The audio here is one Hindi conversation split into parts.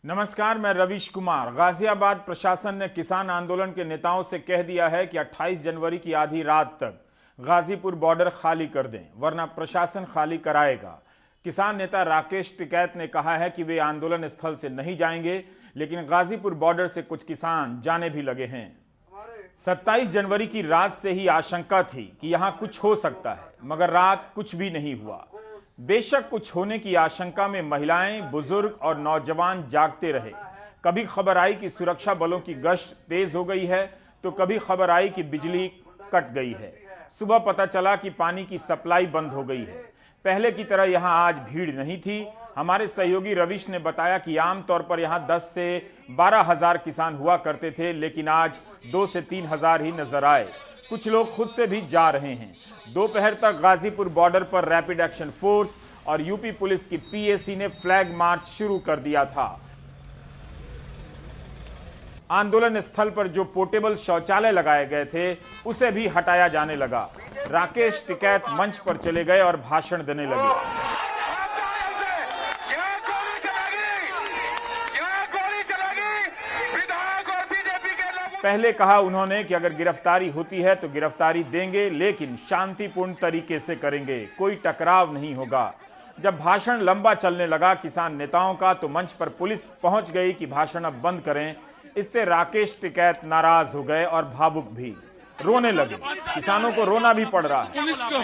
नमस्कार, मैं रवीश कुमार। गाजियाबाद प्रशासन ने किसान आंदोलन के नेताओं से कह दिया है कि 28 जनवरी की आधी रात तक गाजीपुर बॉर्डर खाली कर दें, वरना प्रशासन खाली कराएगा। किसान नेता राकेश टिकैत ने कहा है कि वे आंदोलन स्थल से नहीं जाएंगे, लेकिन गाजीपुर बॉर्डर से कुछ किसान जाने भी लगे हैं। 27 जनवरी की रात से ही आशंका थी कि यहां कुछ हो सकता है, मगर रात कुछ भी नहीं हुआ। बेशक कुछ होने की आशंका में महिलाएं, बुजुर्ग और नौजवान जागते रहे। कभी खबर आई कि सुरक्षा बलों की गश्त तेज हो गई है, तो कभी खबर आई कि बिजली कट गई है। सुबह पता चला कि पानी की सप्लाई बंद हो गई है। पहले की तरह यहां आज भीड़ नहीं थी। हमारे सहयोगी रवीश ने बताया कि आमतौर पर यहां 10 से 12 हजार किसान हुआ करते थे, लेकिन आज 2 से 3 हजार ही नजर आए। कुछ लोग खुद से भी जा रहे हैं। दोपहर तक गाजीपुर बॉर्डर पर रैपिड एक्शन फोर्स और यूपी पुलिस की पीएसी ने फ्लैग मार्च शुरू कर दिया था। आंदोलन स्थल पर जो पोर्टेबल शौचालय लगाए गए थे, उसे भी हटाया जाने लगा। राकेश टिकैत मंच पर चले गए और भाषण देने लगे। पहले कहा उन्होंने कि अगर गिरफ्तारी होती है तो गिरफ्तारी देंगे, लेकिन शांतिपूर्ण तरीके से करेंगे, कोई टकराव नहीं होगा। जब भाषण लंबा चलने लगा किसान नेताओं का, तो मंच पर पुलिस पहुंच गई कि भाषण अब बंद करें। इससे राकेश टिकैत नाराज हो गए और भावुक भी, रोने लगे। किसानों को रोना भी पड़ रहा है। पुलिस को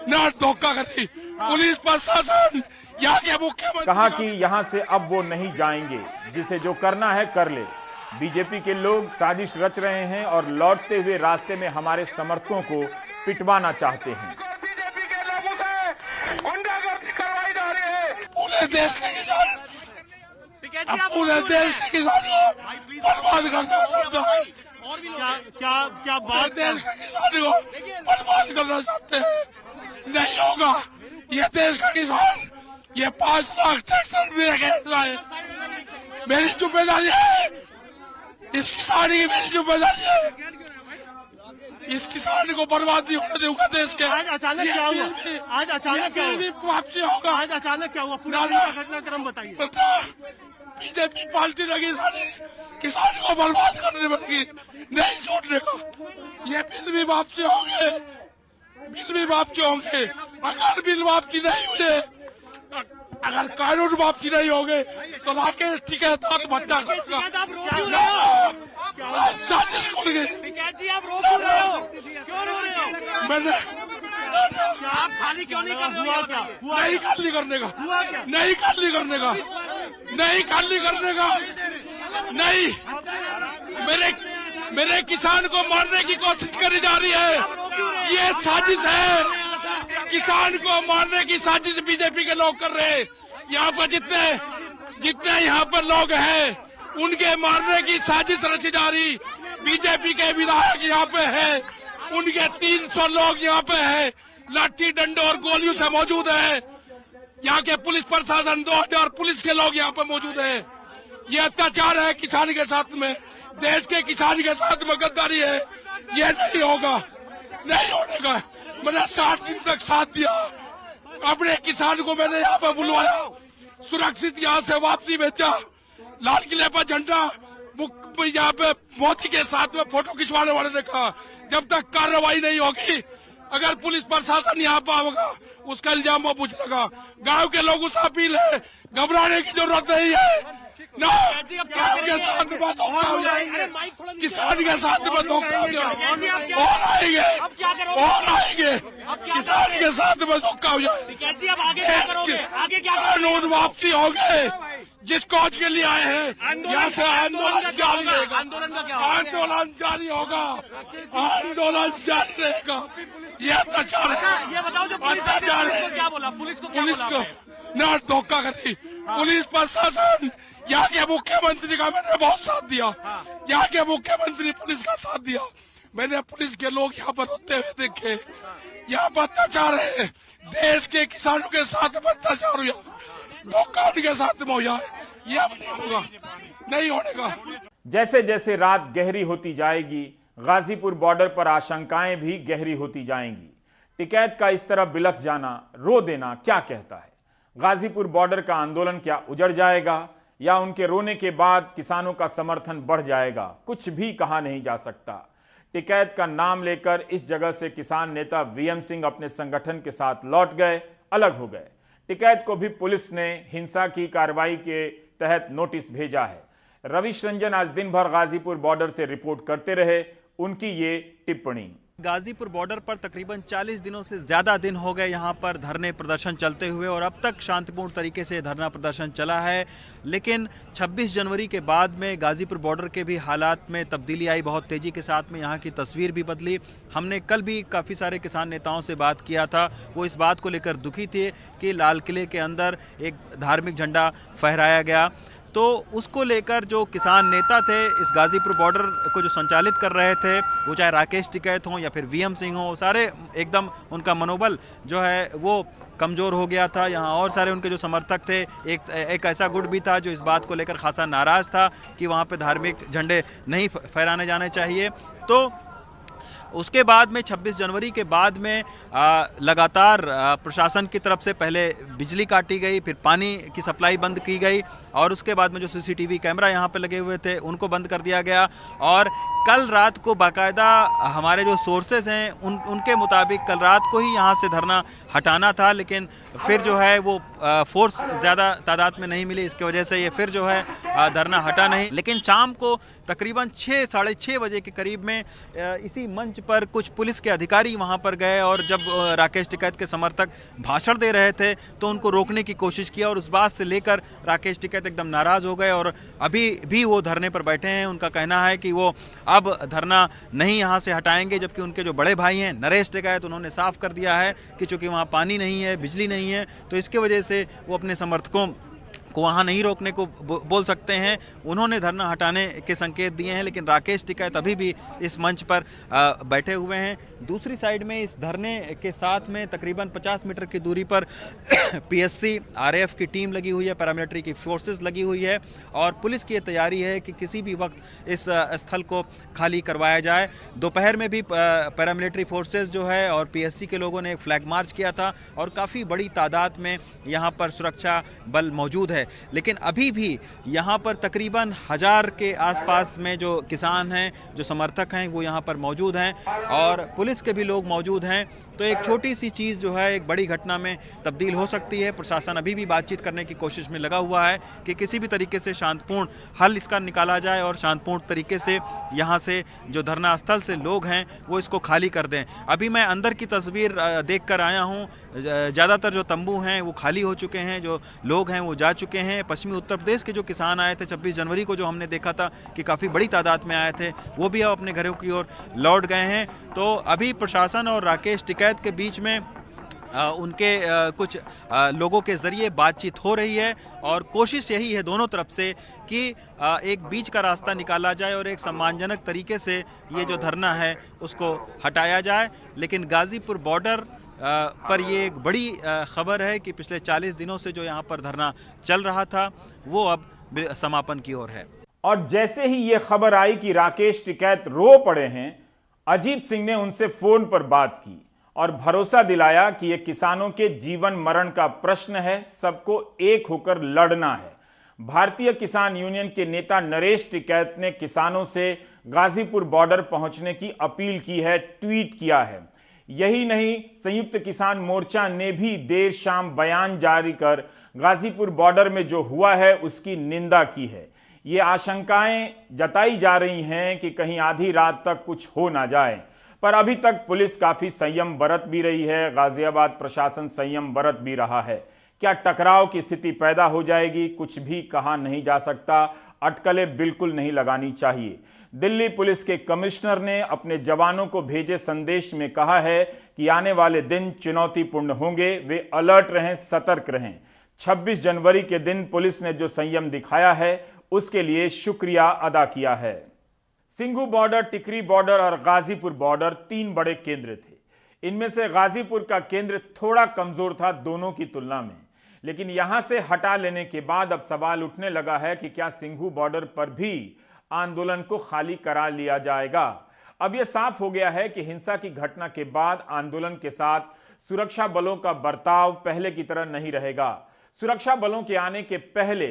ना धोखा करी, पुलिस प्रशासन यहाँ के मुख्यमंत्री कहा कि यहां से अब वो नहीं जाएंगे, जिसे जो करना है कर ले। बीजेपी के लोग साजिश रच रहे हैं और लौटते हुए रास्ते में हमारे समर्थकों को पिटवाना चाहते हैं। पूरे देश के किसान पूरे देश के किसानों को बर्बाद क्या बात देश के किसानों को बर्बाद करना चाहते हैं। नहीं होगा। ये देश का किसान, ये 5 लाख ट्रैक्टर है। मेरी जिम्मेदारी है, इस किसान की मेरी जिम्मेदारी है। इस किसान को बर्बाद नहीं होने दूंगा देश के। आज अचानक क्या हुआ? आज अचानक क्या हुआ? वापसी होगा। आज अचानक क्या हुआ? पूरा घटनाक्रम बताइए। बीजेपी पार्टी लगी सारी किसान को बर्बाद करने लगी, नहीं छोड़ने का। ये बिल भी वापसी होंगे, बिल भी वापसी होंगे। अगर बिल वापसी नहीं हुए, अगर कानून वापसी नहीं होंगे, तो राकेश टिकैत आत्महत्या करेगा। साजिश खुल गई। आप रो क्यों रहे हो? क्यों रो रहे हो? मैंने आप खाली क्यों नहीं कर रहे हो? क्या नहीं खाली करने का, नहीं खाली करने का, नहीं खाली करने का, नहीं। मेरे किसान को मारने की कोशिश करी जा रही है। ये साजिश है। किसान को मारने की साजिश बीजेपी के लोग कर रहे हैं। यहाँ पर जितने यहाँ पर लोग हैं, उनके मारने की साजिश रची जा रही। बीजेपी के विधायक यहाँ पे हैं, उनके 300 लोग यहाँ पे हैं, लाठी डंडे और गोलियों से मौजूद है। यहाँ के पुलिस प्रशासन 2000 पुलिस के लोग यहाँ पे मौजूद हैं। ये अत्याचार है किसान के साथ में, देश के किसान के साथ में गद्दारी है। ये नहीं होगा, नहीं होने का। मैंने 60 दिन तक साथ दिया। अपने किसान को मैंने यहाँ पे बुलवाया, सुरक्षित यहाँ से वापसी भेजा। लाल किले पर झंडा, यहाँ पे मोदी के साथ में फोटो खिंचवाने वाले ने कहा, जब तक कार्रवाई नहीं होगी, अगर पुलिस प्रशासन यहाँ पर होगा, उसका इल्जाम वो पूछ लेगा। गाँव के लोगों से अपील है, घबराने की जरूरत नहीं है। ना के साथ में धोखा हो जाएंगे, किसान के साथ में धोखा हो जाएंगे, और आएंगे किसान के साथ में धोखा हो जाएंगे। कानून वापसी हो गए। जिस कौज के लिए आए हैं, यहाँ से आंदोलन जारी रहेगा। आंदोलन जारी होगा, आंदोलन जारी रहेगा। ये अत्याचार है। ये बताओ, जो अत्याचार है। क्या बोला पुलिस को? पुलिस को ना धोखा करी। पुलिस प्रशासन, यहाँ के मुख्यमंत्री का मैंने बहुत साथ दिया। यहाँ के मुख्यमंत्री पुलिस का साथ दिया। मैंने पुलिस के लोग यहाँ पर होते हुए देखे। यहाँ पर अत्याचार है। देश के किसानों के साथ में अत्याचार हुआ, धोखा उनके साथ में हुआ। ये अब नहीं होगा, नहीं होने का। जैसे जैसे रात गहरी होती जाएगी, गाजीपुर बॉर्डर पर आशंकाएं भी गहरी होती जाएंगी। टिकैत का इस तरह बिलख जाना, रो देना क्या कहता है? गाजीपुर बॉर्डर का आंदोलन क्या उजड़ जाएगा या उनके रोने के बाद किसानों का समर्थन बढ़ जाएगा, कुछ भी कहा नहीं जा सकता। टिकैत का नाम लेकर इस जगह से किसान नेता वीएम सिंह अपने संगठन के साथ लौट गए, अलग हो गए। टिकैत को भी पुलिस ने हिंसा की कार्रवाई के तहत नोटिस भेजा है। रविश रंजन आज दिन भर गाजीपुर बॉर्डर से रिपोर्ट करते रहे, उनकी ये टिप्पणी। गाजीपुर बॉर्डर पर तकरीबन 40 दिनों से ज़्यादा दिन हो गए यहाँ पर धरने प्रदर्शन चलते हुए, और अब तक शांतिपूर्ण तरीके से धरना प्रदर्शन चला है। लेकिन 26 जनवरी के बाद में गाजीपुर बॉर्डर के भी हालात में तब्दीली आई, बहुत तेज़ी के साथ में यहाँ की तस्वीर भी बदली। हमने कल भी काफ़ी सारे किसान नेताओं से बात किया था, वो इस बात को लेकर दुखी थे कि लाल किले के अंदर एक धार्मिक झंडा फहराया गया। तो उसको लेकर जो किसान नेता थे इस गाजीपुर बॉर्डर को जो संचालित कर रहे थे, वो चाहे राकेश टिकैत हों या फिर वीएम सिंह हों, सारे एकदम उनका मनोबल जो है वो कमज़ोर हो गया था। यहाँ और सारे उनके जो समर्थक थे, एक ऐसा गुट भी था जो इस बात को लेकर खासा नाराज़ था कि वहाँ पे धार्मिक झंडे नहीं फहराने जाने चाहिए। तो उसके बाद में 26 जनवरी के बाद में लगातार प्रशासन की तरफ से पहले बिजली काटी गई, फिर पानी की सप्लाई बंद की गई, और उसके बाद में जो सीसीटीवी कैमरा यहाँ पे लगे हुए थे उनको बंद कर दिया गया। और कल रात को बाकायदा हमारे जो सोर्सेज हैं उनके मुताबिक कल रात को ही यहाँ से धरना हटाना था, लेकिन फिर जो है वो फोर्स ज़्यादा तादाद में नहीं मिली, इसकी वजह से ये फिर जो है धरना हटा नहीं। लेकिन शाम को तकरीबन 6 साढ़े 6 बजे के करीब में इसी मंच पर कुछ पुलिस के अधिकारी वहाँ पर गए, और जब राकेश टिकैत के समर्थक भाषण दे रहे थे तो उनको रोकने की कोशिश किया, और उस बात से लेकर राकेश टिकैत एकदम नाराज़ हो गए और अभी भी वो धरने पर बैठे हैं। उनका कहना है कि वो अब धरना नहीं यहाँ से हटाएंगे, जबकि उनके जो बड़े भाई हैं नरेश टिकैत, उन्होंने साफ कर दिया है कि चूंकि वहाँ पानी नहीं है, बिजली नहीं है, तो इसके वजह से वो अपने समर्थकों को वहाँ नहीं रोकने को बोल सकते हैं। उन्होंने धरना हटाने के संकेत दिए हैं, लेकिन राकेश टिकैत अभी भी इस मंच पर बैठे हुए हैं। दूसरी साइड में इस धरने के साथ में तकरीबन 50 मीटर की दूरी पर पीएससी आरएएफ की टीम लगी हुई है, पैरामिलिट्री की फोर्सेस लगी हुई है, और पुलिस की तैयारी है कि किसी भी वक्त इस स्थल को खाली करवाया जाए। दोपहर में भी पैरामिलिट्री फोर्सेस जो है और पीएससी के लोगों ने एक फ्लैग मार्च किया था, और काफ़ी बड़ी तादाद में यहाँ पर सुरक्षा बल मौजूद है। लेकिन अभी भी यहाँ पर तकरीबन 1000 के आसपास में जो किसान हैं, जो समर्थक हैं, वो यहाँ पर मौजूद हैं, और पुलिस के भी लोग मौजूद हैं। तो एक छोटी सी चीज़ जो है एक बड़ी घटना में तब्दील हो सकती है। प्रशासन अभी भी बातचीत करने की कोशिश में लगा हुआ है कि किसी भी तरीके से शांतिपूर्ण हल इसका निकाला जाए, और शांतिपूर्ण तरीके से यहाँ से जो धरना स्थल से लोग हैं वो इसको खाली कर दें। अभी मैं अंदर की तस्वीर देख कर आया हूँ, ज़्यादातर जो तंबू हैं वो खाली हो चुके हैं, जो लोग हैं वो जा चुके हैं। पश्चिमी उत्तर प्रदेश के जो किसान आए थे 26 जनवरी को, जो हमने देखा था कि काफ़ी बड़ी तादाद में आए थे, वो भी अब अपने घरों की ओर लौट गए हैं। तो अभी प्रशासन और राकेश टिकैत के बीच में उनके कुछ लोगों के ज़रिए बातचीत हो रही है, और कोशिश यही है दोनों तरफ से कि एक बीच का रास्ता निकाला जाए और एक सम्मानजनक तरीके से ये जो धरना है उसको हटाया जाए। लेकिन गाजीपुर बॉर्डर पर ये एक बड़ी खबर है कि पिछले 40 दिनों से जो यहाँ पर धरना चल रहा था वो अब समापन की ओर है। और जैसे ही ये खबर आई कि राकेश टिकैत रो पड़े हैं, अजीत सिंह ने उनसे फोन पर बात की और भरोसा दिलाया कि यह किसानों के जीवन मरण का प्रश्न है, सबको एक होकर लड़ना है। भारतीय किसान यूनियन के नेता नरेश टिकैत ने किसानों से गाजीपुर बॉर्डर पहुंचने की अपील की है, ट्वीट किया है। यही नहीं, संयुक्त किसान मोर्चा ने भी देर शाम बयान जारी कर गाजीपुर बॉर्डर में जो हुआ है उसकी निंदा की है। ये आशंकाएं जताई जा रही हैं कि कहीं आधी रात तक कुछ हो ना जाए, पर अभी तक पुलिस काफी संयम बरत भी रही है, गाजियाबाद प्रशासन संयम बरत भी रहा है। क्या टकराव की स्थिति पैदा हो जाएगी, कुछ भी कहा नहीं जा सकता। अटकलें बिल्कुल नहीं लगानी चाहिए। दिल्ली पुलिस के कमिश्नर ने अपने जवानों को भेजे संदेश में कहा है कि आने वाले दिन चुनौतीपूर्ण होंगे, वे अलर्ट रहें, सतर्क रहें। 26 जनवरी के दिन पुलिस ने जो संयम दिखाया है उसके लिए शुक्रिया अदा किया है। सिंघू बॉर्डर, टिकरी बॉर्डर और गाजीपुर बॉर्डर 3 बड़े केंद्र थे। इनमें से गाजीपुर का केंद्र थोड़ा कमजोर था दोनों की तुलना में, लेकिन यहां से हटा लेने के बाद अब सवाल उठने लगा है कि क्या सिंघू बॉर्डर पर भी आंदोलन को खाली करा लिया जाएगा। अब यह साफ हो गया है कि हिंसा की घटना के बाद आंदोलन के साथ सुरक्षा बलों का बर्ताव पहले की तरह नहीं रहेगा। सुरक्षा बलों के आने के पहले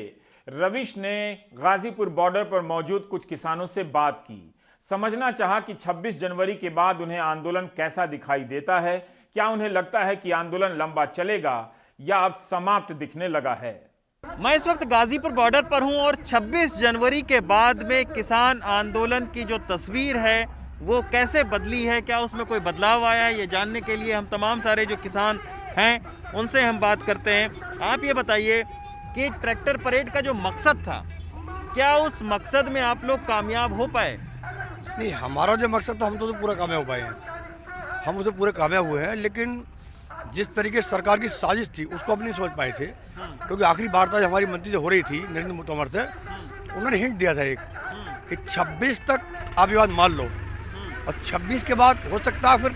रविश ने गाजीपुर बॉर्डर पर मौजूद कुछ किसानों से बात की। समझना चाहा कि 26 जनवरी के बाद उन्हें आंदोलन कैसा दिखाई देता है। क्या उन्हें लगता है कि आंदोलन लंबा चलेगा या अब समाप्त दिखने लगा है। मैं इस वक्त गाजीपुर बॉर्डर पर हूं और 26 जनवरी के बाद में किसान आंदोलन की जो तस्वीर है वो कैसे बदली है, क्या उसमें कोई बदलाव आया है, ये जानने के लिए हम तमाम सारे जो किसान हैं उनसे हम बात करते हैं। आप ये बताइए कि ट्रैक्टर परेड का जो मकसद था, क्या उस मकसद में आप लोग कामयाब हो पाए? नहीं, हमारा जो मकसद था हम तो पूरा कामयाब हो पाए हैं, हम उसे पूरे कामयाब हुए हैं। लेकिन जिस तरीके से सरकार की साजिश थी उसको हम नहीं समझ पाए थे, क्योंकि आखिरी वार्ता हमारी मंत्री जो हो रही थी नरेंद्र तोमर से, उन्होंने हिंट दिया था एक कि 26 तक आप ये बात मान लो और 26 के बाद हो सकता है फिर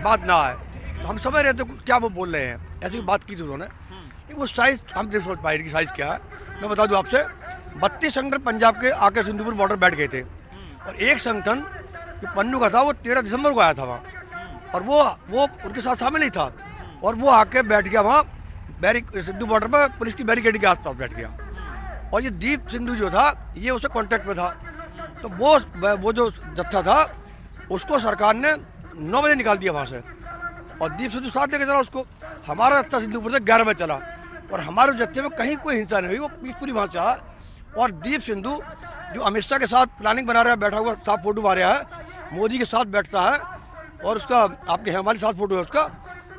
बात ना आए। तो हम समझ रहे थे क्या वो बोल रहे हैं, ऐसी बात की थी उन्होंने। लेकिन वो साइज हम नहीं समझ पाए कि साइज क्या है। मैं बता दूं आपसे, 32 संगठन पंजाब के आकर सिंधुपुर बॉर्डर बैठ गए थे और एक संगठन जो पन्नू का था वो 13 दिसंबर को आया था वहाँ, और वो उनके साथ शामिल नहीं था, और वो आके बैठ गया वहाँ सिंधु बॉर्डर पर पुलिस की बैरिकेड के आसपास बैठ गया। और ये दीप सिंधु जो था ये उससे कांटेक्ट में था, तो वो जो जत्था था उसको सरकार ने 9 बजे निकाल दिया वहाँ से, और दीप सिंधु साथ लेके चला उसको। हमारा जत्था सिंधुपुर से 11 बजे चला और हमारे जत्थे में कहीं कोई हिंसा नहीं हुई, वो पीसफुली वहाँ चला। और दीप सिंधु जो अमित शाह के साथ प्लानिंग बना रहा है, बैठा हुआ साथ फोटो मार रहा है, मोदी के साथ बैठता है और उसका आपके हमारे साथ फोटो है उसका,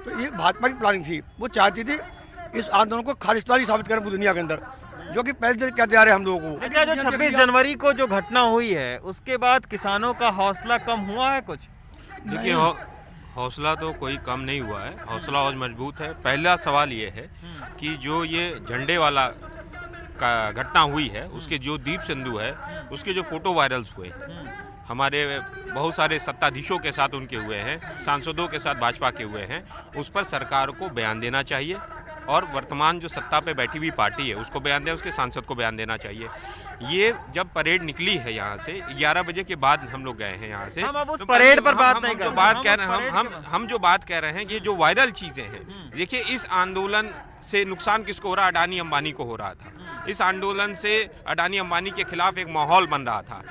तो ये भाजपा की प्लानिंग थी। वो चाहती थी इस आंदोलन को खालिस्तानी साबित करें पूरी दुनिया के अंदर, जो कि पहले से कहते आ रहे हैं हम लोगों को। अच्छा, जो 26 जनवरी को जो घटना हुई है उसके बाद किसानों का हौसला कम हुआ है कुछ? देखिए, हौसला तो कोई कम नहीं हुआ है, हौसला और मजबूत है। पहला सवाल ये है कि जो ये झंडे वाला का घटना हुई है उसके जो दीप सिंधु है उसके जो फोटो वायरल्स हुए हैं, हमारे बहुत सारे सत्ताधीशों के साथ उनके हुए हैं, सांसदों के साथ भाजपा के हुए हैं, उस पर सरकार को बयान देना चाहिए और वर्तमान जो सत्ता पे बैठी हुई पार्टी है उसको बयान देना, उसके सांसद को बयान देना चाहिए। ये जब परेड निकली है यहाँ से 11 बजे के बाद हम लोग गए हैं यहाँ से, हम अब उस परेड पर बात नहीं कर रहे, हम जो बात कह रहे हैं ये जो वायरल चीजें हैं। देखिए, इस आंदोलन से नुकसान किसको हो रहा? अडानी अंबानी को हो रहा था। इस आंदोलन से अडानी अंबानी के खिलाफ एक माहौल बन रहा था।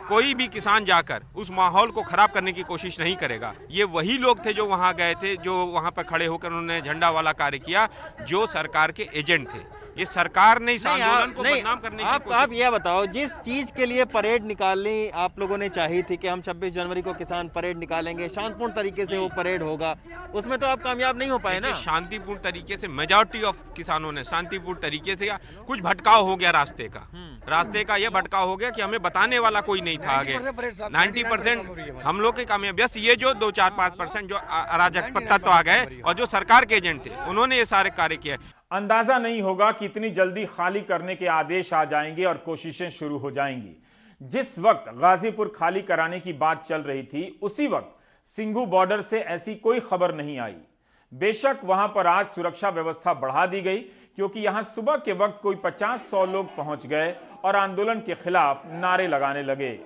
कोई भी किसान जाकर उस माहौल को खराब करने की कोशिश नहीं करेगा। ये वही लोग थे जो वहाँ गए थे, जो वहाँ पर खड़े होकर उन्होंने झंडा वाला कार्य किया, जो सरकार के एजेंट थे। ये सरकार ने इस आंदोलन को बदनाम करने की कोशिश। आप ये बताओ, जिस चीज के लिए परेड निकालनी आप लोगों ने चाही थी कि हम 26 जनवरी को किसान परेड निकालेंगे, शांतिपूर्ण तरीके से वो परेड होगा, उसमें तो आप कामयाब नहीं हो पाए ना। शांतिपूर्ण तरीके से मेजॉरिटी ऑफ किसानों ने शांतिपूर्ण तरीके से, कुछ भटकाव हो गया रास्ते का ये भटकाव हो गया कि हमें बताने वाला कोई नहीं था आगे। 90% हम लोग के कामयाब, बस ये जो 2-4-5% जो अराजक तत्व आ गए और जो सरकार के एजेंट थे उन्होंने ये सारे कार्य किए। अंदाजा नहीं होगा कि इतनी जल्दी खाली करने के आदेश आ जाएंगे और कोशिशें शुरू हो जाएंगी। जिस वक्त गाजीपुर खाली कराने की बात चल रही थी उसी वक्त सिंघू बॉर्डर से ऐसी कोई खबर नहीं आई। बेशक वहां पर आज सुरक्षा व्यवस्था बढ़ा दी गई, क्योंकि यहां सुबह के वक्त कोई 50-100 लोग पहुंच गए और आंदोलन के खिलाफ नारे लगाने लगे।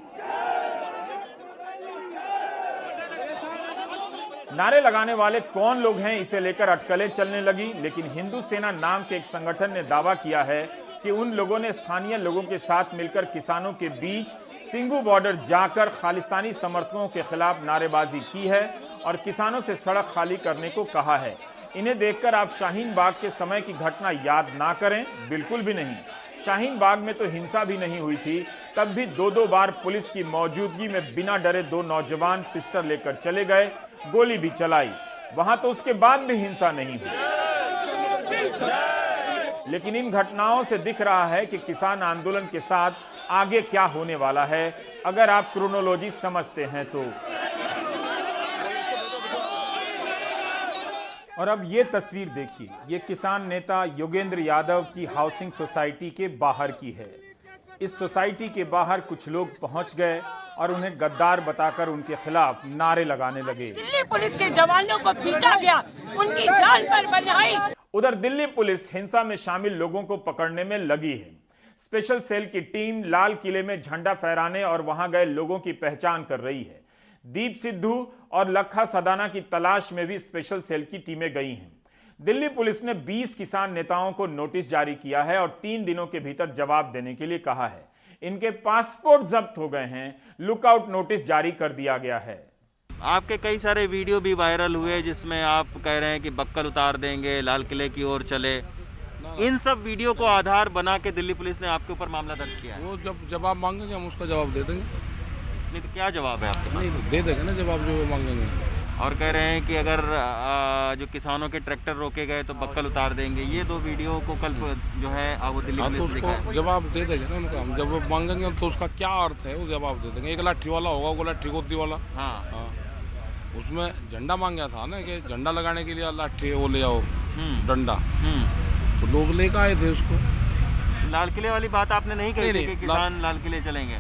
नारे लगाने वाले कौन लोग हैं, इसे लेकर अटकलें चलने लगी। लेकिन हिंदू सेना नाम के एक संगठन ने दावा किया है कि उन लोगों ने स्थानीय लोगों के साथ मिलकर किसानों के बीच सिंघू बॉर्डर जाकर खालिस्तानी समर्थकों के खिलाफ नारेबाजी की है और किसानों से सड़क खाली करने को कहा है। इन्हें देखकर आप शाहीन बाग के समय की घटना याद ना करें, बिल्कुल भी नहीं। शाहीन बाग में तो हिंसा भी नहीं हुई थी, तब भी 2-2 बार पुलिस की मौजूदगी में बिना डरे 2 नौजवान पिस्टल लेकर चले गए, गोली भी चलाई। वहां तो उसके बाद भी हिंसा नहीं हुई। लेकिन इन घटनाओं से दिख रहा है कि किसान आंदोलन के साथ आगे क्या होने वाला है, अगर आप क्रोनोलॉजी समझते हैं तो। और अब ये तस्वीर देखिए, ये किसान नेता योगेंद्र यादव की हाउसिंग सोसाइटी के बाहर की है। इस सोसाइटी के बाहर कुछ लोग पहुंच गए और उन्हें गद्दार बताकर उनके खिलाफ नारे लगाने लगे। दिल्ली पुलिस के जवानों को पीटा गया, उनकी जान पर बधाई। उधर दिल्ली पुलिस हिंसा में शामिल लोगों को पकड़ने में लगी है। स्पेशल सेल की टीम लाल किले में झंडा फहराने और वहां गए लोगों की पहचान कर रही है। दीप सिद्धू और लखा सदाना की तलाश में भी स्पेशल सेल की टीमें गई हैं। दिल्ली पुलिस ने 20 किसान नेताओं को नोटिस जारी किया है और 3 दिनों के भीतर जवाब देने के लिए कहा है। इनके पासपोर्ट जब्त हो गए हैं, लुकआउट नोटिस जारी कर दिया गया है। आपके कई सारे वीडियो भी वायरल हुए जिसमें आप कह रहे हैं कि बक्कल उतार देंगे, लाल किले की ओर चले। इन सब वीडियो को आधार बना के दिल्ली पुलिस ने आपके ऊपर मामला दर्ज किया है। वो जब जवाब मांगेंगे हम उसका जवाब दे देंगे। नहीं तो क्या जवाब है आपके पास? नहीं दे देंगे ना जवाब जो वो मांगेंगे। और कह रहे हैं कि अगर जो किसानों के ट्रैक्टर रोके गए तो बक्कल उतार देंगे। ये 2 वीडियो को कल जो है वो दिल्ली तो पुलिस ने दिखाया। उसको जवाब दे देंगे ना उनका। हम जब वो मांगेंगे तो उसका क्या अर्थ है वो जवाब दे देंगे। एक लाठी वाला होगा, वो लाठी गोदी वाला। हाँ, उसमें झंडा मांगा था ना कि झंडा लगाने के लिए लाठी वो ले आओ, डंडा। तो लोग लेकर आए थे उसको। लाल किले वाली बात आपने नहीं कही थी कि किसान लाल किले चलेंगे?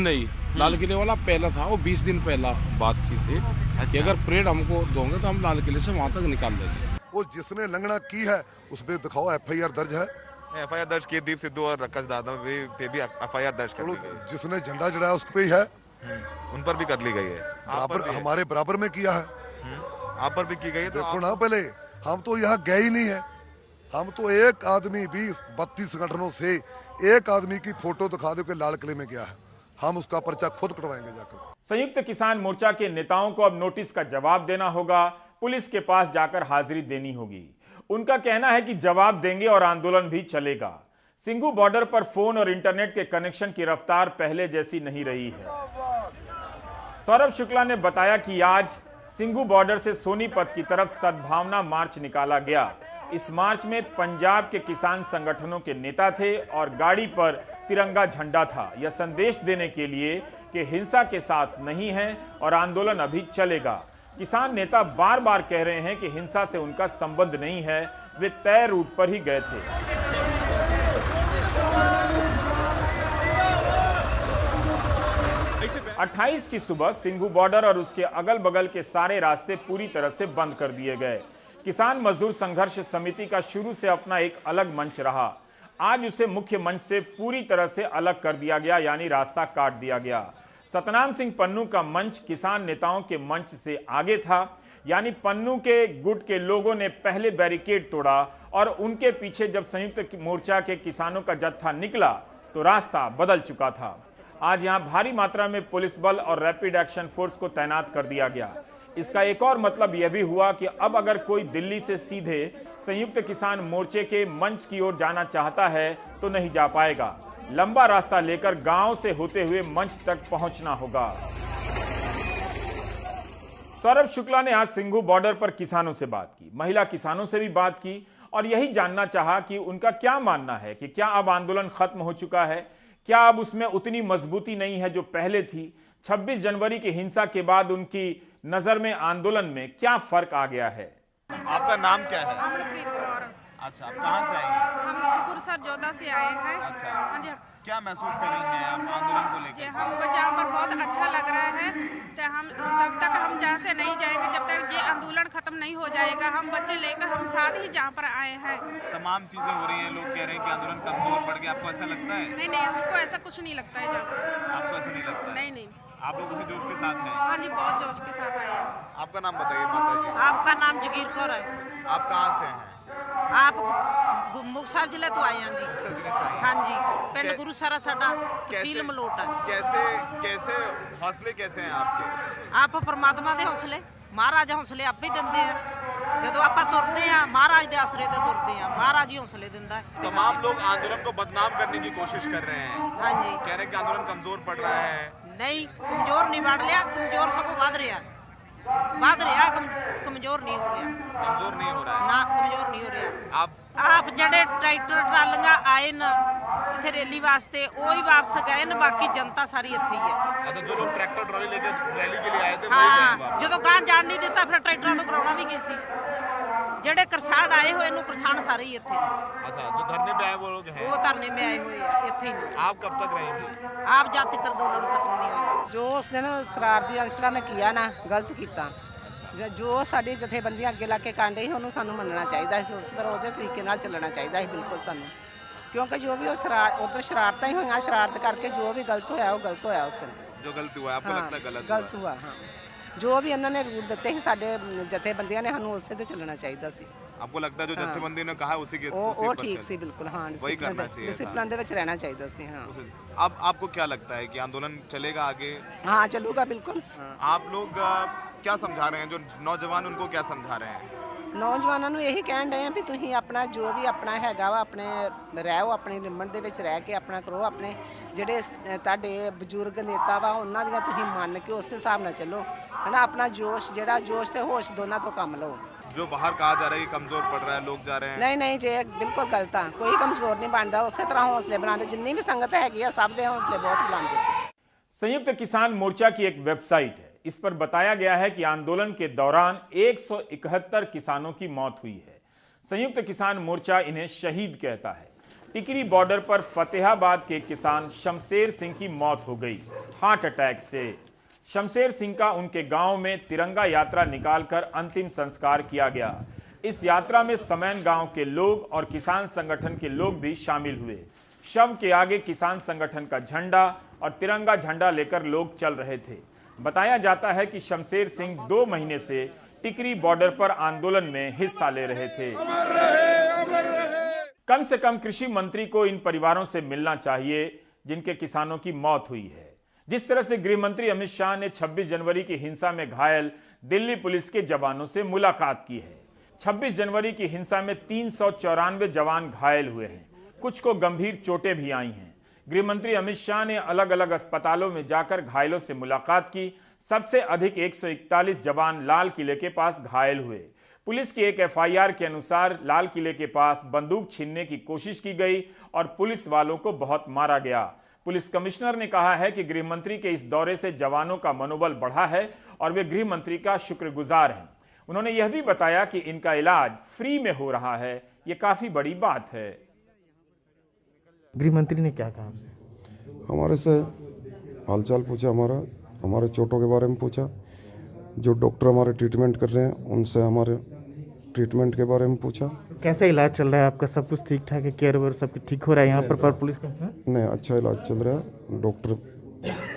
नहीं, लाल किले वाला पहला था, वो 20 दिन पहला बातचीत थी। अच्छा। कि अगर परेड हमको दोगे तो हम लाल किले से वहाँ तक निकाल देंगे। वो जिसने लंगड़ा की है उस पर दिखाओ FIR दर्ज है। FIR दर्ज की दीप सिद्धू और रक्कस दादा पे भी FIR दर्ज कर ली गई। जिसने झंडा जड़ाया उस पे ही है, उन पर भी कर ली गई है। बराबर हमारे बराबर में किया है। आप पर भी की गई है। तो देखो ना, पहले हम तो यहाँ गए ही नहीं है। हम तो एक आदमी 20-32 संगठनों से एक आदमी की फोटो दिखा दो कि लाल किले में गया है, हम उसका पर्चा खुद कटवाएंगे जाकर। संयुक्त किसान मोर्चा के नेताओं को अब नोटिस का जवाब देना होगा, पुलिस के पास जाकर हाजिरी देनी होगी। उनका कहना है कि जवाब देंगे और आंदोलन भी चलेगा। सिंघू बॉर्डर पर फोन और इंटरनेट के कनेक्शन की रफ्तार पहले जैसी नहीं रही है। सौरभ शुक्ला ने बताया कि आज सिंघू बॉर्डर से सोनीपत की तरफ सद्भावना मार्च निकाला गया। इस मार्च में पंजाब के किसान संगठनों के नेता थे और गाड़ी पर तिरंगा झंडा था। यह संदेश देने के लिए कि हिंसा के साथ नहीं है और आंदोलन अभी चलेगा। किसान नेता बार बार कह रहे हैं कि हिंसा से उनका संबंध नहीं है, वे तय रूट पर ही गए थे। अट्ठाईस की सुबह सिंघू बॉर्डर और उसके अगल बगल के सारे रास्ते पूरी तरह से बंद कर दिए गए। किसान मजदूर संघर्ष समिति का शुरू से अपना एक अलग मंच रहा। आज उसे मुख्य मंच से पूरी तरह से अलग कर दिया गया, यानी रास्ता काट दिया गया। सतनाम सिंह पन्नू का मंच किसान नेताओं के मंच से आगे था, यानी पन्नू के गुट के लोगों ने पहले बैरिकेड तोड़ा और उनके पीछे जब संयुक्त मोर्चा के किसानों का जत्था निकला तो रास्ता बदल चुका था। आज यहां भारी मात्रा में पुलिस बल और रैपिड एक्शन फोर्स को तैनात कर दिया गया। इसका एक और मतलब यह भी हुआ कि अब अगर कोई दिल्ली से सीधे संयुक्त किसान मोर्चे के मंच की ओर जाना चाहता है तो नहीं जा पाएगा। लंबा रास्ता लेकर गांव से होते हुए मंच तक पहुंचना होगा। सौरभ शुक्ला ने आज सिंघू बॉर्डर पर किसानों से बात की, महिला किसानों से भी बात की और यही जानना चाहा कि उनका क्या मानना है कि क्या अब आंदोलन खत्म हो चुका है, क्या अब उसमें उतनी मजबूती नहीं है जो पहले थी। 26 जनवरी की हिंसा के बाद उनकी नजर में आंदोलन में क्या फर्क आ गया है। आपका नाम क्या है? अमरप्रीत कौर। अच्छा, आप कहाँ से आई हैं? हम कुरसर जोधा से आए हैं। अच्छा, हाँ जी। क्या महसूस कर रही हैं आप आंदोलन को लेकर? हमको जहाँ पर बहुत अच्छा लग रहा है, तो हम तब तक हम जहाँ से नहीं जाएंगे जब तक ये आंदोलन खत्म नहीं हो जाएगा। हम बच्चे लेकर हम साथ ही जहाँ पर आए हैं। तमाम चीजें हो रही हैं, लोग कह रहे हैं कि आंदोलन कमजोर पड़ गया, आपको ऐसा लगता है? नहीं नहीं, हमको ऐसा कुछ नहीं लगता है। जब आपको ऐसा नहीं लगता है? नहीं नहीं, आप लोग उसी जोश के साथ हैं? हाँ जी, बहुत जोश के साथ आए हैं। आपका नाम बताइए माता जी। आपका नाम जगीर कौर है। आप कहाँ से हैं? आप मुक्तसर जिले तो आए हैं जी। मुक्तसर जिले से आए हैं? हाँ जी, पिंड गुरुसरा साडा, तहसील मलोट है। कैसे हौसले कैसे हैं आपके? आप परमात्मा दे हौसले, महाराज हौसले आपे दिंदे हैं। ਜਦੋਂ ਆਪਾਂ ਤੁਰਦੇ ਆ महाराज ਦੇ ਆਸਰੇ ਤੇ ਤੁਰਦੇ ਆ, महाराज ही हौसले दिंदा है। तमाम लोग आंदोलन को बदनाम करने की कोशिश कर रहे हैं। हाँ जी, कह रहे हैं कि आंदोलन कमजोर पड़ रहा है। नहीं, कमजोर नहीं बढ़ लिया, कमजोर सगों बढ़ रहा, कमजोर नहीं हो रहा। कमजोर नहीं हो रहा है ना, कमजोर नहीं हो रहा। आप जड़े ट्रैक्टर ट्रालियां आए न इत्थे रैली वास्ते वो ही वापस गए न, बाकी जनता सारी इत्थे ही है। अच्छा, जो लोग ट्रैक्टर ट्रॉली लेकर रैली के लिए आए थे वही हाँ, गए वापस? जो गां जान नहीं दिता फिर ट्रैक्टरां तो कराउणा भी की सी। ਜਿਹੜੇ ਕਿਸਾਨ ਆਏ ਹੋਏ ਨੂੰ ਕਿਸਾਨ ਸਾਰੇ ਹੀ ਇੱਥੇ ਨੇ। अच्छा, जो धरने पे आए वो लोग हैं? ਉਹ ਧਰਨੇ में आए हुए हैं ਇੱਥੇ ही ने। आप कब तक रहेंगे? आप जब तक आंदोलन खत्म नहीं होगा। जो उस दिन शरारती अंसਰਾਂ ਨੇ किया ना, गलत ਕੀਤਾ। जो ਸਾਡੀ ਜਥੇਬੰਦੀਆਂ ਅੱਗੇ ਲਾ ਕੇ ਕਾਂਡੇ ਸੀ ਉਹਨੂੰ ਸਾਨੂੰ ਮੰਨਣਾ ਚਾਹੀਦਾ ਸੀ, ਉਸ ਤਰ੍ਹਾਂ ਉਹਦੇ ਤਰੀਕੇ ਨਾਲ ਚੱਲਣਾ ਚਾਹੀਦਾ ਸੀ ਬਿਲਕੁਲ ਸਾਨੂੰ, क्योंकि जो भी उधर शरारतां ही हुई, शरारत करके जो भी गलत होया वो गलत होया उस दिन। जो गलत हुआ आपको लगता है गलत हुआ? हाँ, ਜੋ ਵੀ ਉਹਨਾਂ ਨੇ ਰੂਲ ਦਿੱਤੇ ਸੀ ਸਾਡੇ ਜਥੇਬੰਦੀਆਂ ਨੇ ਸਾਨੂੰ ਉਸੇ ਤੇ ਚੱਲਣਾ ਚਾਹੀਦਾ ਸੀ। आपको लगता है जो जत्थेबंदी ने कहा उसी के ਉਹ ਠੀਕ ਸੀ ਬਿਲकुल। हाँ, वही करना चाहिए था। डिसिप्लिन ਦੇ ਵਿੱਚ ਰਹਿਣਾ ਚਾਹੀਦਾ ਸੀ। हाँ, अब आपको क्या लगता है कि आंदोलन चलेगा आगे? हाँ चलूगा बिल्कुल। आप लोग क्या समझा रहे हैं, जो नौजवान उनको क्या समझा रहे हैं? ਨੌਜਵਾਨਾਂ ਨੂੰ ਇਹੀ ਕਹਿਣ ਡਏ ਆ ਵੀ ਤੁਸੀਂ ਆਪਣਾ ਜੋ ਵੀ ਆਪਣਾ ਹੈਗਾ ਵਾ ਆਪਣੇ ਰਹੋ, ਆਪਣੀ ਲਿਮਟ ਦੇ ਵਿੱਚ ਰਹਿ ਕੇ ਆਪਣਾ ਕਰੋ। ਆਪਣੇ ਜਿਹੜੇ ਤੁਹਾਡੇ ਬਜ਼ੁਰਗ ਨੇਤਾ ਵਾ ਉਹਨਾਂ ਦੀਆਂ ਤੁਸੀਂ ਮੰਨ ਕੇ ਉਸੇ ਹਿਸਾਬ ਨਾਲ ਚੱਲੋ, ਹੈ ਨਾ। ਆਪਣਾ ਜੋਸ਼ ਜਿਹੜਾ ਜੋਸ਼ ਤੇ ਹੋਸ਼ ਦੋਨਾਂ ਤੋਂ ਕੰਮ ਲਓ। जो बाहर कहा जा रहा है कि कमजोर पड़ रहा है, लोग जा रहे हैं। नहीं नहीं जी, बिल्कुल गलत है। कोई कमजोर नहीं बनता, उसी तरह हौसले बनाते। जितनी भी संगत हैगी है सब दे हौसले बहुत बुलंद है। संयुक्त किसान मोर्चा की एक वेबसाइट है, इस पर बताया गया है कि आंदोलन के दौरान 171 किसानों की मौत हुई है। संयुक्त किसान मोर्चा इन्हें शहीद कहता है। टिकरी बॉर्डर पर फतेहाबाद के किसान शमशेर सिंह की मौत हो गई हार्ट अटैक से। शमशेर सिंह का उनके गांव में तिरंगा यात्रा निकालकर अंतिम संस्कार किया गया। इस यात्रा में समैन गांव के लोग और किसान संगठन के लोग भी शामिल हुए। शव के आगे किसान संगठन का झंडा और तिरंगा झंडा लेकर लोग चल रहे थे। बताया जाता है कि शमशेर सिंह 2 महीने से टिकरी बॉर्डर पर आंदोलन में हिस्सा ले रहे थे। कम से कम कृषि मंत्री को इन परिवारों से मिलना चाहिए जिनके किसानों की मौत हुई है। जिस तरह से गृह मंत्री अमित शाह ने 26 जनवरी की हिंसा में घायल दिल्ली पुलिस के जवानों से मुलाकात की है। 26 जनवरी की हिंसा में 394 जवान घायल हुए हैं, कुछ को गंभीर चोटें भी आई हैं। गृह मंत्री अमित शाह ने अलग अलग अस्पतालों में जाकर घायलों से मुलाकात की। सबसे अधिक 141 जवान लाल किले के पास घायल हुए। पुलिस की एक FIR के अनुसार लाल किले के पास बंदूक छीनने की कोशिश की गई और पुलिस वालों को बहुत मारा गया। पुलिस कमिश्नर ने कहा है कि गृह मंत्री के इस दौरे से जवानों का मनोबल बढ़ा है और वे गृह मंत्री का शुक्रगुजार हैं। उन्होंने यह भी बताया कि इनका इलाज फ्री में हो रहा है, ये काफी बड़ी बात है। गृह मंत्री ने क्या कहा? हमारे से हालचाल पूछा, हमारे चोटों के बारे में पूछा, जो डॉक्टर हमारे ट्रीटमेंट कर रहे हैं उनसे हमारे ट्रीटमेंट के बारे में पूछा। कैसा इलाज चल रहा है आपका? सब कुछ ठीक ठाक है? केयर वेयर सब कुछ ठीक हो रहा है यहाँ पर पुलिस का? नहीं, अच्छा इलाज चल रहा है। डॉक्टर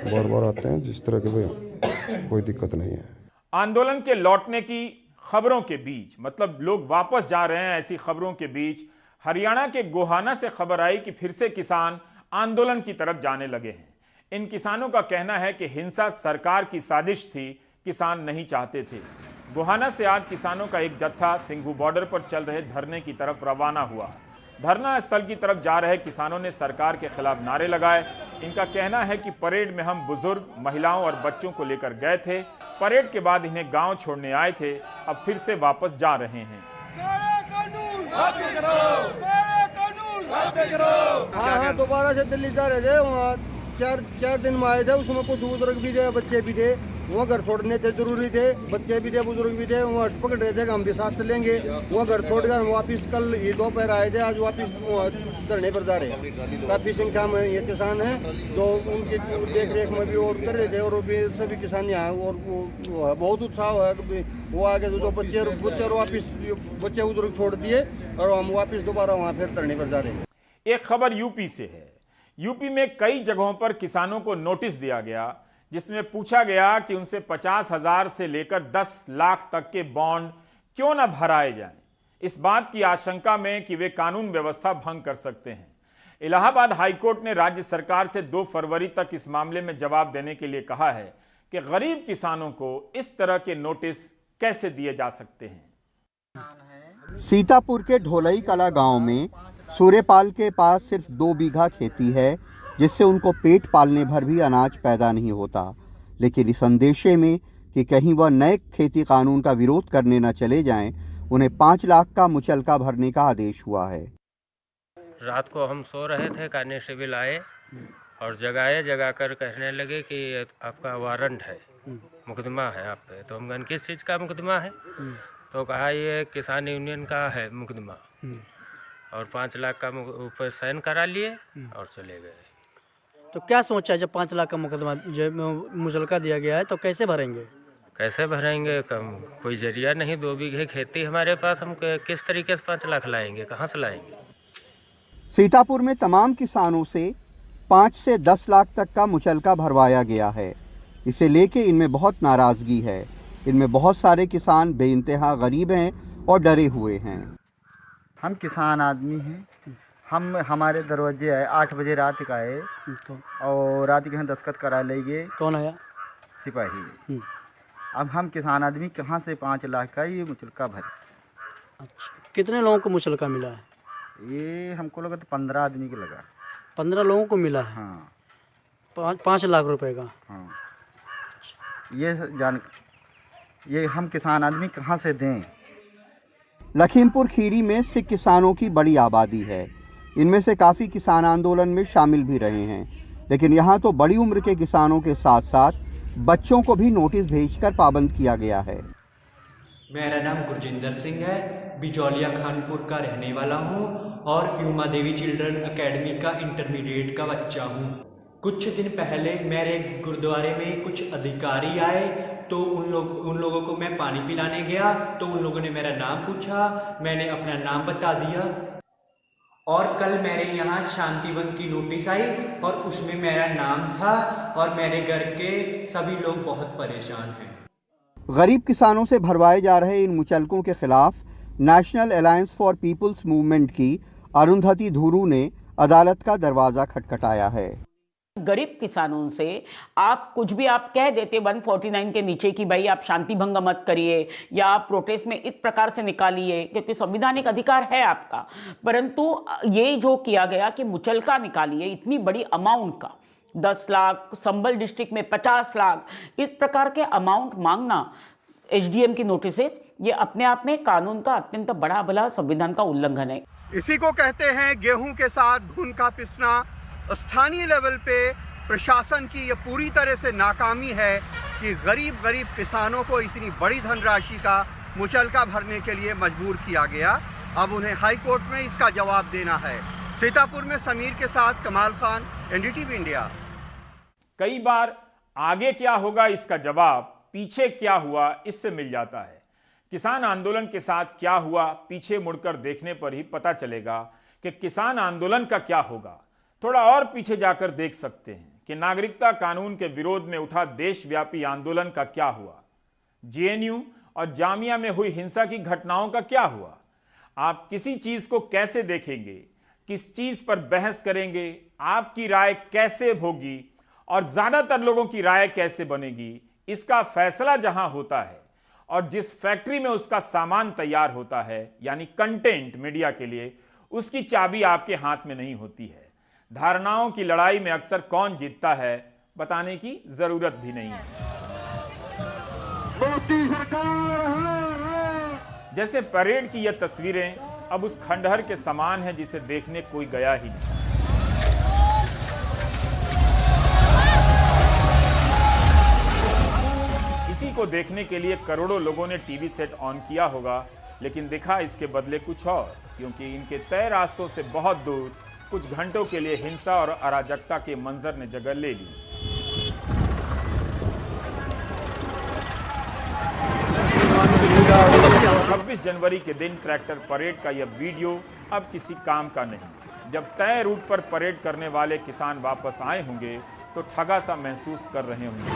बार बार आते हैं, जिस तरह के कोई दिक्कत नहीं है। आंदोलन के लौटने की खबरों के बीच, मतलब लोग वापस जा रहे हैं, ऐसी खबरों के बीच हरियाणा के गोहाना से खबर आई कि फिर से किसान आंदोलन की तरफ जाने लगे हैं। इन किसानों का कहना है कि हिंसा सरकार की साजिश थी, किसान नहीं चाहते थे। गोहाना से आज किसानों का एक जत्था सिंघू बॉर्डर पर चल रहे धरने की तरफ रवाना हुआ। धरना स्थल की तरफ जा रहे किसानों ने सरकार के खिलाफ नारे लगाए। इनका कहना है कि परेड में हम बुजुर्ग, महिलाओं और बच्चों को लेकर गए थे। परेड के बाद इन्हें गांव छोड़ने आए थे, अब फिर से वापस जा रहे हैं। हाँ, दोबारा से दिल्ली जा रहे थे। वहाँ चार दिन में आए थे, उसमें कुछ बुजुर्ग भी थे, बच्चे भी थे। वो घर छोड़ने थे, जरूरी थे, बच्चे भी थे, बुजुर्ग भी थे। वहाँ पकड़ रहे थे कि हम भी साथ चलेंगे। वो घर छोड़कर वापिस कल ये दोपहर आए थे, आज वापिस धरने पर जा रहे हैं। काफी संख्या में ये किसान हैं जो उनकी देख रेख में भी और कर रहे थे, और भी सभी किसान यहाँ और बहुत उत्साह है। वो आगे जो बच्चे और वापिस बच्चे बुजुर्ग छोड़ दिए और हम वापिस दोबारा वहाँ फिर धरने पर जा रहे हैं। एक खबर यूपी से है। यूपी में कई जगहों पर किसानों को नोटिस दिया गया, जिसमें पूछा गया कि उनसे 50,000 से लेकर 10 लाख तक के बॉन्ड क्यों न भराए जाएं, इस बात की आशंका में कि वे कानून व्यवस्था भंग कर सकते हैं। इलाहाबाद हाईकोर्ट ने राज्य सरकार से 2 फरवरी तक इस मामले में जवाब देने के लिए कहा है कि गरीब किसानों को इस तरह के नोटिस कैसे दिए जा सकते हैं। सीतापुर के ढोलई कला गांव में सूर्यपाल के पास सिर्फ 2 बीघा खेती है, जिससे उनको पेट पालने भर भी अनाज पैदा नहीं होता। लेकिन इस अंदेशे में कि कहीं वह नए खेती कानून का विरोध करने न चले जाएं, उन्हें 5 लाख का मुचलका भरने का आदेश हुआ है। रात को हम सो रहे थे, कांस्टेबल आए और जगा कर कहने लगे कि आपका वारंट है, मुकदमा है आप पे। तो हम कहें किस चीज़ का मुकदमा है? तो कहा ये किसान यूनियन का है मुकदमा, और 5 लाख का ऊपर साइन करा लिए और चले गए। तो क्या सोचा जब 5 लाख का मुकदमा मुचलका दिया गया है तो कैसे भरेंगे? कैसे भरेंगे? कोई जरिया नहीं, 2 बीघे खेती हमारे पास, हम किस तरीके से 5 लाख लाएंगे, कहाँ से लाएंगे? सीतापुर में तमाम किसानों से 5 से 10 लाख तक का मुचलका भरवाया गया है। इसे लेके इनमें बहुत नाराज़गी है। इनमें बहुत सारे किसान बेइंतहा गरीब हैं और डरे हुए हैं। हम किसान आदमी हैं, हमारे दरवाजे आए 8 बजे रात का आए और रात के यहाँ दस्तखत करा ले गए। कौन आया? सिपाही। अब हम किसान आदमी कहाँ से 5 लाख का ये मुचलका भरे। अच्छा, कितने लोगों को मुचलका मिला है? ये हमको लगा तो 15 आदमी को लगा। 15 लोगों को मिला है? हाँ। 5 लाख रुपए का? हाँ। ये हम किसान आदमी कहाँ से दें? लखीमपुर खीरी में सिख किसानों की बड़ी आबादी है। इनमें से काफ़ी किसान आंदोलन में शामिल भी रहे हैं, लेकिन यहाँ तो बड़ी उम्र के किसानों के साथ साथ बच्चों को भी नोटिस भेजकर पाबंद किया गया है। मेरा नाम गुरजिंदर सिंह है, बिजौलिया खानपुर का रहने वाला हूँ और युमा देवी चिल्ड्रन एकेडमी का इंटरमीडिएट का बच्चा हूँ। कुछ दिन पहले मेरे गुरुद्वारे में कुछ अधिकारी आए तो उन लोगों को मैं पानी पिलाने गया तो उन लोगों ने मेरा नाम पूछा, मैंने अपना नाम बता दिया और कल मेरे यहाँ शांतिवन की नोटिस आई और उसमें मेरा नाम था और मेरे घर के सभी लोग बहुत परेशान हैं। गरीब किसानों से भरवाए जा रहे इन मुचलकों के खिलाफ national alliance for people's movement की अरुंधति धुरू ने अदालत का दरवाजा खटखटाया है। गरीब किसानों से आप कुछ भी आप कह देते 149 के नीचे कि भाई आप शांति भंग मत करिए या आप प्रोटेस्ट में इस प्रकार से निकालिए, क्योंकि संवैधानिक अधिकार है आपका, परंतु ये जो किया गया कि मुचलका निकालिए इतनी बड़ी अमाउंट का 10 लाख, संभल डिस्ट्रिक्ट में 50 लाख, इस प्रकार के अमाउंट मांगना एसडीएम की नोटिसेस, ये अपने आप में कानून का अत्यंत बड़ा भला संविधान का उल्लंघन है। इसी को कहते हैं गेहूं के साथ घुन का पिसना। स्थानीय लेवल पे प्रशासन की ये पूरी तरह से नाकामी है कि गरीब किसानों को इतनी बड़ी धनराशि का मुचलका भरने के लिए मजबूर किया गया। अब उन्हें हाई कोर्ट में इसका जवाब देना है। सीतापुर में समीर के साथ कमाल खान, एनडीटीवी इंडिया। कई बार आगे क्या होगा इसका जवाब पीछे क्या हुआ इससे मिल जाता है। किसान आंदोलन के साथ क्या हुआ पीछे मुड़कर देखने पर ही पता चलेगा कि किसान आंदोलन का क्या होगा। थोड़ा और पीछे जाकर देख सकते हैं कि नागरिकता कानून के विरोध में उठा देशव्यापी आंदोलन का क्या हुआ, जेएनयू और जामिया में हुई हिंसा की घटनाओं का क्या हुआ। आप किसी चीज को कैसे देखेंगे, किस चीज पर बहस करेंगे, आपकी राय कैसे होगी और ज्यादातर लोगों की राय कैसे बनेगी, इसका फैसला जहां होता है और जिस फैक्ट्री में उसका सामान तैयार होता है यानी कंटेंट मीडिया के लिए, उसकी चाबी आपके हाथ में नहीं होती है। धारणाओं की लड़ाई में अक्सर कौन जीतता है बताने की जरूरत भी नहीं है। जैसे परेड की यह तस्वीरें अब उस खंडहर के समान है जिसे देखने कोई गया ही नहीं। इसी को देखने के लिए करोड़ों लोगों ने टीवी सेट ऑन किया होगा, लेकिन दिखा इसके बदले कुछ और, क्योंकि इनके तय रास्तों से बहुत दूर कुछ घंटों के लिए हिंसा और अराजकता के मंजर ने जगह ले ली। तो 26 जनवरी के दिन ट्रैक्टर परेड का यह वीडियो अब किसी काम का नहीं। जब तय रूट पर परेड करने वाले किसान वापस आए होंगे तो ठगा सा महसूस कर रहे होंगे।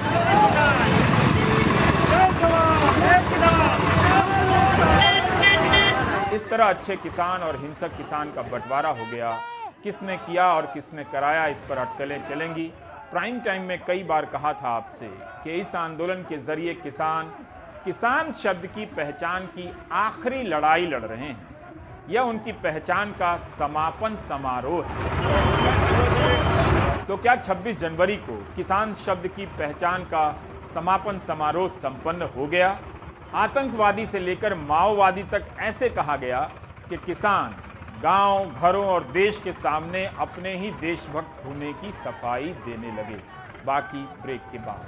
इस तरह अच्छे किसान और हिंसक किसान का बंटवारा हो गया। किसने किया और किसने कराया इस पर अटकलें चलेंगी। प्राइम टाइम में कई बार कहा था आपसे कि इस आंदोलन के जरिए किसान शब्द की पहचान की आखिरी लड़ाई लड़ रहे हैं। यह उनकी पहचान का समापन समारोह है। तो क्या 26 जनवरी को किसान शब्द की पहचान का समापन समारोह संपन्न हो गया? आतंकवादी से लेकर माओवादी तक ऐसे कहा गया कि किसान गांव, घरों और देश के सामने अपने ही देशभक्त होने की सफाई देने लगे। बाकी ब्रेक के बाद।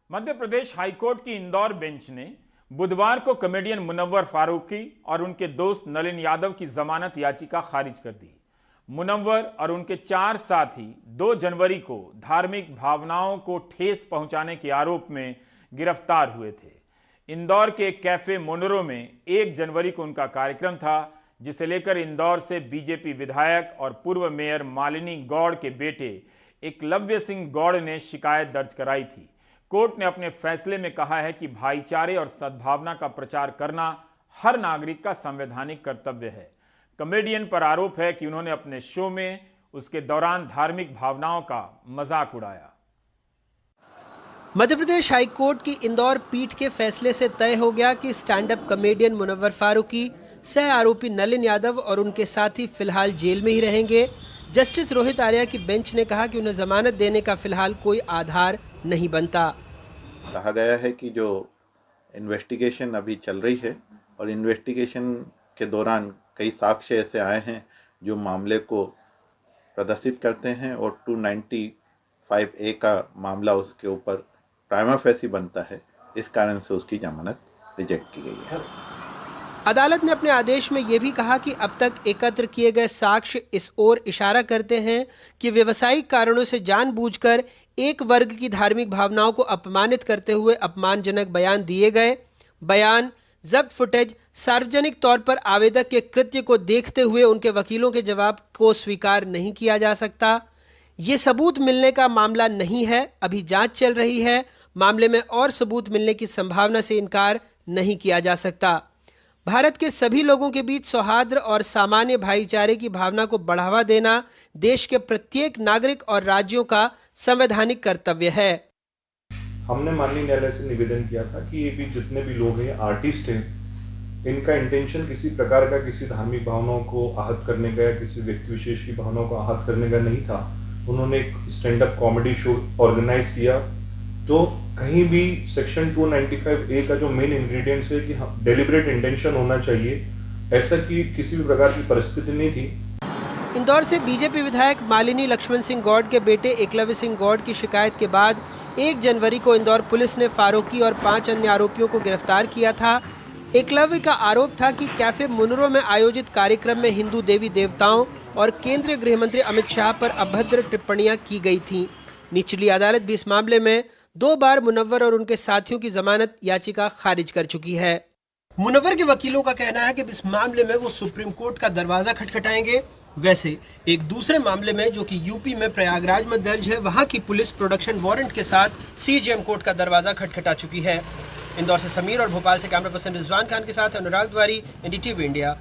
मध्य प्रदेश हाईकोर्ट की इंदौर बेंच ने बुधवार को कॉमेडियन मुनव्वर फारूकी और उनके दोस्त नलिन यादव की जमानत याचिका खारिज कर दी। मुनव्वर और उनके 4 साथी 2 जनवरी को धार्मिक भावनाओं को ठेस पहुंचाने के आरोप में गिरफ्तार हुए थे। इंदौर के एक कैफे मोनरो में 1 जनवरी को उनका कार्यक्रम था, जिसे लेकर इंदौर से बीजेपी विधायक और पूर्व मेयर मालिनी गौड़ के बेटे एकलव्य सिंह गौड़ ने शिकायत दर्ज कराई थी। कोर्ट ने अपने फैसले में कहा है कि भाईचारे और सद्भावना का प्रचार करना हर नागरिक का संवैधानिक कर्तव्य है। कॉमेडियन पर आरोप है कि उन्होंने अपने शो में उसके दौरान धार्मिक भावनाओं का मजाक उड़ाया। मध्य प्रदेश हाई कोर्ट की इंदौर पीठ के फैसले से तय हो गया कि stand up comedian Munawar Faruqui, सह आरोपी नलिन यादव और उनके साथी फिलहाल जेल में ही रहेंगे। जस्टिस रोहित आर्या की बेंच ने कहा कि उन्हें जमानत देने का फिलहाल कोई आधार नहीं बनता। कहा गया है कि जो इन्वेस्टिगेशन अभी चल रही है और इन्वेस्टिगेशन के दौरान कई साक्ष्य ऐसे आए हैं जो मामले को प्रदर्शित करते हैं और 295A का मामला उसके ऊपर प्राइमा फेसी बनता है, इस कारण से उसकी जमानत रिजेक्ट की गई है। अदालत ने अपने आदेश में यह भी कहा कि अब तक एकत्र किए गए साक्ष्य इस ओर इशारा करते हैं कि व्यवसायिक कारणों से जानबूझकर एक वर्ग की धार्मिक भावनाओं को अपमानित करते हुए अपमानजनक बयान दिए गए। बयान, जब्त फुटेज, सार्वजनिक तौर पर आवेदक के कृत्य को देखते हुए उनके वकीलों के जवाब को स्वीकार नहीं किया जा सकता। ये सबूत मिलने का मामला नहीं है, अभी जांच चल रही है। मामले में और सबूत मिलने की संभावना से इनकार नहीं किया जा सकता। भारत के सभी लोगों के बीच सौहार्द और सामान्य भाईचारे की भावना को बढ़ावा देना देश के प्रत्येक नागरिक और राज्यों का संवैधानिक कर्तव्य है। हमने माननीय न्यायालय से निवेदन किया था कि ये भी जितने भी लोग हैं, आर्टिस्ट हैं, इनका इंटेंशन किसी प्रकार का किसी धार्मिक भावनाओं को आहत करने का या किसी व्यक्ति विशेष की भावनाओं को आहत करने का नहीं था। उन्होंने एक stand up comedy show organise किया, तो कहीं भी सेक्शन 295A का जो मेन इंग्रेडिएंट्स है कि डेलिब्रेट इंटेंशन होना चाहिए, ऐसा कि किसी भी प्रकार की परिस्थिति नहीं थी। इंदौर से बीजेपी विधायक मालिनी लक्ष्मण सिंह गौड़ के बेटे एकलव्य सिंह गौड़ की शिकायत के बाद 1 जनवरी को इंदौर पुलिस ने फारूकी और 5 अन्य आरोपियों को गिरफ्तार किया था। एकलव्य का आरोप था कि कैफे मुनरो में आयोजित कार्यक्रम में हिंदू देवी देवताओं और केंद्रीय गृह मंत्री अमित शाह पर अभद्र टिप्पणियां की गई थीं। निचली अदालत भी इस मामले में 2 बार मुनव्वर और उनके साथियों की जमानत याचिका खारिज कर चुकी है। मुनव्वर के वकीलों का कहना है कि इस मामले में वो सुप्रीम कोर्ट का दरवाजा खटखटाएंगे। वैसे एक दूसरे मामले में जो कि यूपी में प्रयागराज में दर्ज है, वहां की पुलिस प्रोडक्शन वारंट के साथ सीजेएम कोर्ट का दरवाजा खटखटा चुकी है। इंदौर से समीर और भोपाल से कैमरा पर्सन रिजवान खान के साथ अनुराग द्वारी, एनडीटीवी इंडिया।